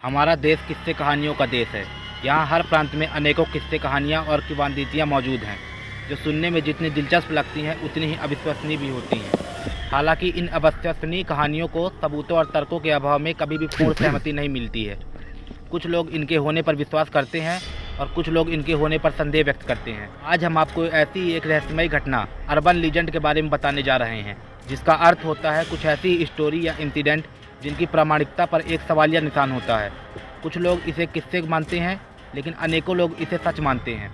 हमारा देश किस्से कहानियों का देश है। यहाँ हर प्रांत में अनेकों किस्से कहानियाँ और किंवदंतियाँ मौजूद हैं, जो सुनने में जितनी दिलचस्प लगती हैं उतनी ही अविश्वसनीय भी होती हैं। हालांकि इन अविश्वसनीय कहानियों को सबूतों और तर्कों के अभाव में कभी भी पूर्ण सहमति नहीं मिलती है। कुछ लोग इनके होने पर विश्वास करते हैं और कुछ लोग इनके होने पर संदेह व्यक्त करते हैं। आज हम आपको ऐसी ही एक रहस्यमयी घटना, अर्बन लीजेंड के बारे में बताने जा रहे हैं, जिसका अर्थ होता है कुछ ऐसी स्टोरी या इंसिडेंट जिनकी प्रामाणिकता पर एक सवालिया निशान होता है। कुछ लोग इसे किस्से मानते हैं, लेकिन अनेकों लोग इसे सच मानते हैं।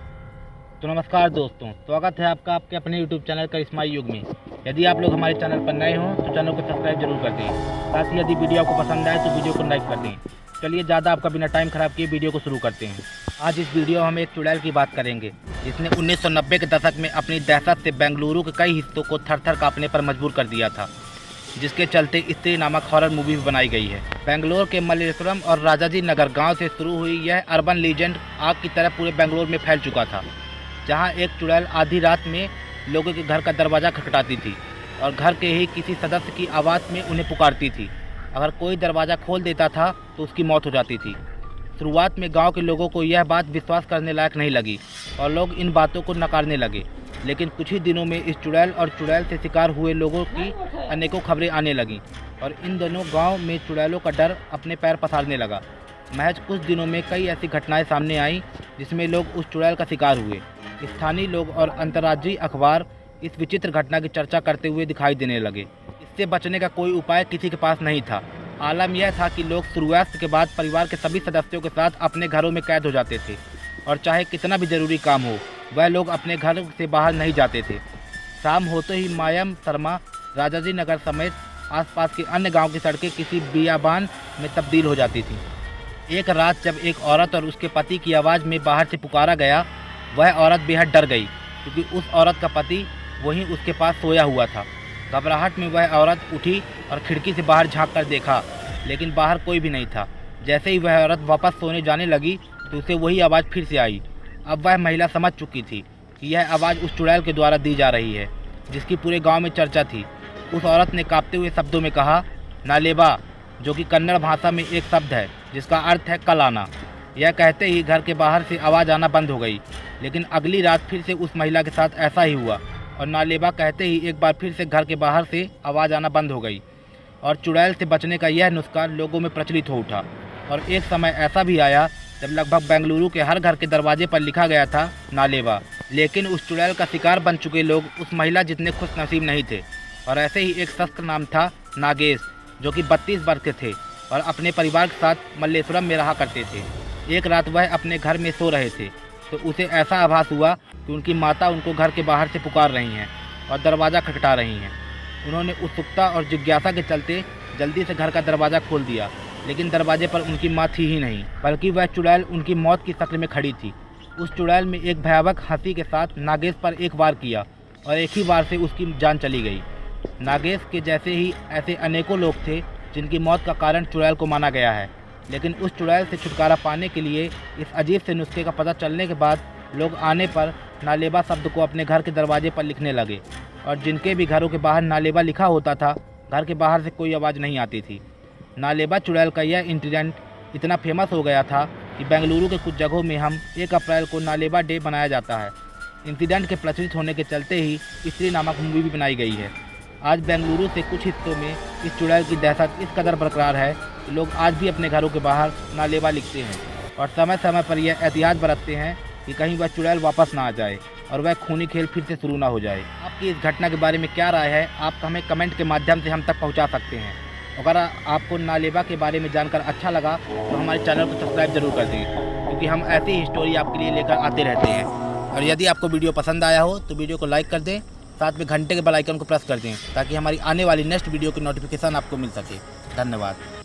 तो नमस्कार दोस्तों, स्वागत है आपका आपके अपने YouTube चैनल करिश्माई युग में। यदि आप लोग हमारे चैनल पर नए हों तो चैनल को सब्सक्राइब जरूर कर दें। साथ ही यदि वीडियो आपको पसंद आए तो वीडियो को लाइक कर दें। चलिए ज़्यादा आपका बिना टाइम खराब किए वीडियो को शुरू करते हैं। आज इस वीडियो में हम एक चुड़ैल की बात करेंगे, जिसने 1990 के दशक में अपनी दहशत से बेंगलुरु के कई हिस्सों को थर-थर कांपने पर मजबूर कर दिया था, जिसके चलते स्त्री नामक हॉरर मूवी भी बनाई गई है। बेंगलोर के मल्लेश्वरम और राजाजी नगर गांव से शुरू हुई यह अर्बन लीजेंड आग की तरह पूरे बेंगलोर में फैल चुका था, जहां एक चुड़ैल आधी रात में लोगों के घर का दरवाज़ा खटखटाती थी और घर के ही किसी सदस्य की आवाज़ में उन्हें पुकारती थी। अगर कोई दरवाज़ा खोल देता था तो उसकी मौत हो जाती थी। शुरुआत में गांव के लोगों को यह बात विश्वास करने लायक नहीं लगी और लोग इन बातों को नकारने लगे, लेकिन कुछ ही दिनों में इस चुड़ैल और चुड़ैल से शिकार हुए लोगों की अनेकों खबरें आने लगीं और इन दोनों गांव में चुड़ैलों का डर अपने पैर पसारने लगा। महज कुछ दिनों में कई ऐसी घटनाएं सामने आईं जिसमें लोग उस चुड़ैल का शिकार हुए। स्थानीय लोग और अंतर्राज्यीय अखबार इस विचित्र घटना की चर्चा करते हुए दिखाई देने लगे। इससे बचने का कोई उपाय किसी के पास नहीं था। आलम यह था कि लोग सूर्यास्त के बाद परिवार के सभी सदस्यों के साथ अपने घरों में कैद हो जाते थे और चाहे कितना भी ज़रूरी काम हो, वह लोग अपने घर से बाहर नहीं जाते थे। शाम होते ही मायम शर्मा, राजाजी नगर समेत आसपास के अन्य गांव की सड़कें किसी बियाबान में तब्दील हो जाती थीं। एक रात जब एक औरत और उसके पति की आवाज़ में बाहर से पुकारा गया, वह औरत बेहद डर गई, क्योंकि उस औरत का पति वहीं उसके पास सोया हुआ था। घबराहट में वह औरत उठी और खिड़की से बाहर झाँक कर देखा, लेकिन बाहर कोई भी नहीं था। जैसे ही वह औरत वापस सोने जाने लगी तो उसे वही आवाज़ फिर से आई। अब वह महिला समझ चुकी थी कि यह आवाज़ उस चुड़ैल के द्वारा दी जा रही है, जिसकी पूरे गांव में चर्चा थी। उस औरत ने कांपते हुए शब्दों में कहा, नालेबा, जो कि कन्नड़ भाषा में एक शब्द है जिसका अर्थ है कल आना। यह कहते ही घर के बाहर से आवाज़ आना बंद हो गई, लेकिन अगली रात फिर से उस महिला के साथ ऐसा ही हुआ और नालेबा कहते ही एक बार फिर से घर के बाहर से आवाज़ आना बंद हो गई और चुड़ैल से बचने का यह नुस्खा लोगों में प्रचलित हो उठा। और एक समय ऐसा भी आया जब लगभग बेंगलुरु के हर घर के दरवाजे पर लिखा गया था नालेबा। लेकिन उस चुड़ैल का शिकार बन चुके लोग उस महिला जितने खुशनसीब नहीं थे। और ऐसे ही एक शख्स का नाम था नागेश, जो कि 32 वर्ष के थे और अपने परिवार के साथ मल्लेश्वरम में रहा करते थे। एक रात वह अपने घर में सो रहे थे तो उसे ऐसा आभास हुआ कि उनकी माता उनको घर के बाहर से पुकार रही हैं और दरवाज़ा खटखटा रही हैं। उन्होंने उत्सुकता और जिज्ञासा के चलते जल्दी से घर का दरवाज़ा खोल दिया, लेकिन दरवाजे पर उनकी माँ थी ही नहीं, बल्कि वह चुड़ैल उनकी मौत की शक्ल में खड़ी थी। उस चुड़ैल में एक भयावह हंसी के साथ नागेश पर एक वार किया और एक ही वार से उसकी जान चली गई। नागेश के जैसे ही ऐसे अनेकों लोग थे जिनकी मौत का कारण चुड़ैल को माना गया है, लेकिन उस चुड़ैल से छुटकारा पाने के लिए इस अजीब से नुस्खे का पता चलने के बाद लोग आने पर नालेबा शब्द को अपने घर के दरवाजे पर लिखने लगे और जिनके भी घरों के बाहर नालेबा लिखा होता था, घर के बाहर से कोई आवाज़ नहीं आती थी। नालेबा चुड़ैल का यह इंसिडेंट इतना फेमस हो गया था कि बेंगलुरु के कुछ जगहों में हम 1 अप्रैल को नालेबा डे मनाया जाता है। इंसिडेंट के प्रचलित होने के चलते ही स्त्री नामक मूवी भी बनाई गई है। आज बेंगलुरु से कुछ हिस्सों में इस चुड़ैल की दहशत इस कदर बरकरार है कि लोग आज भी अपने घरों के बाहर नालेबा लिखते हैं और समय समय पर यह एहतियात बरतते हैं कि कहीं वह चुड़ैल वापस ना आ जाए और वह खूनी खेल फिर से शुरू ना हो जाए। आपकी इस घटना के बारे में क्या राय है, आप हमें कमेंट के माध्यम से हम तक पहुंचा सकते हैं। अगर आपको नालेबा के बारे में जानकर अच्छा लगा तो हमारे चैनल को सब्सक्राइब जरूर कर दें, क्योंकि हम ऐसी ही स्टोरी आपके लिए लेकर आते रहते हैं। और यदि आपको वीडियो पसंद आया हो तो वीडियो को लाइक कर दें, साथ में घंटे के बेल आइकन को प्रेस कर दें, ताकि हमारी आने वाली नेक्स्ट वीडियो की नोटिफिकेशन आपको मिल सके। धन्यवाद।